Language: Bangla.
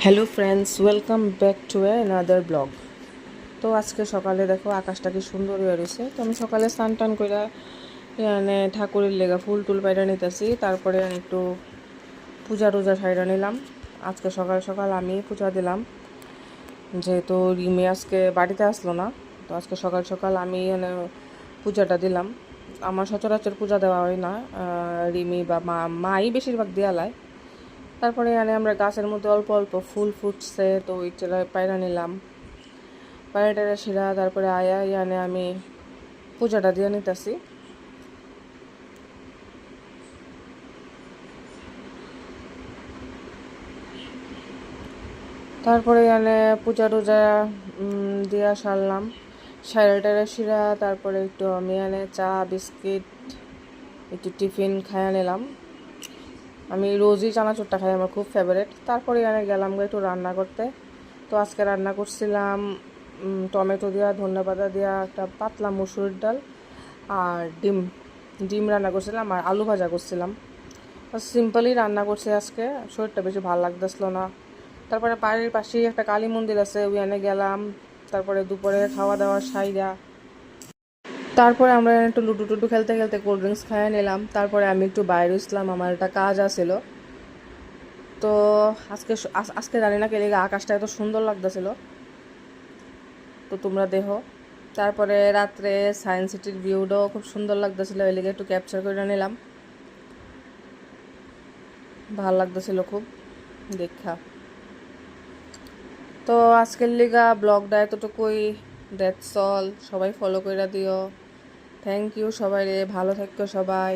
Hello friends, welcome back to another blog. তো আজকে সকালে দেখো আকাশটা কি সুন্দর হয়ে রয়েছে। তো আমি সকালে স্নান টান করে মানে ঠাকুরের লেগা ফুল টুল পাইরা নিতেছি। তারপরে একটু পূজা টুজা সাইরা নিলাম। আজকে সকাল সকাল আমি পূজা দিলাম, যেহেতু রিমি আজকে বাড়িতে আসলো না। তো আজকে সকাল সকাল আমি পূজাটা দিলাম। আমার সচরাচর পূজা দেওয়া হয় না, রিমি বা মাই বেশিরভাগ দেয়ালায়। তারপরে আমরা গাছের মধ্যে অল্প অল্প ফুল ফুটছে, তো ওইটা পায়রা নিলাম। পায়রাটারা শিরা তারপরে আয়া আমি পূজাটা দিয়ে নিতেছি। তারপরে পূজা টুজা দিয়া সারলাম। সাইরাটারা শিরা তারপরে একটু আমি চা বিস্কিট একটু টিফিন খাইয়া নিলাম। আমি রোজই চানাচুরটা খাই, আমার খুব ফেভারেট। তারপরে গেলাম একটু রান্না করতে। তো আজকে রান্না করছিলাম টমেটো দিয়া ধনেপাতা দিয়া একটা পাতলা মুসুর ডাল আর ডিম ডিম রান্না করছিলাম আর আলু ভাজা করছিলাম। সিম্পলই রান্না করছি আজকে, শরীরটা বেশি ভালো লাগতেছিল না। তারপরে বাড়ির পাশেই একটা কালী মন্দির আছে, ওইখানে গেলাম। তারপরে দুপুরে খাওয়া দাওয়া সাইরা তারপরে আমরা একটু লুডু টুডু খেলতে খেলতে কোল্ড ড্রিঙ্কস খাইয়ে নিলাম। তারপরে আমি একটু বাইরে আসলাম, আমার একটা কাজ আছিল। তো আজকে আজকে জানি না কে লেগে আকাশটা এত সুন্দর লাগতেছিল, তো তোমরা দেখো। তারপরে রাত্রে সায়েন্স সিটির ভিউটাও খুব সুন্দর লাগতেছিল, ওই লেগে একটু ক্যাপচার করে নিলাম। ভাল লাগতেছিল খুব দেখা। তো আজকের লিগা ব্লগটা এতটুকুই। That's all. সবাই ফলো করে দিও। থ্যাংক ইউ সবাই রে, ভালো থাকো সবাই।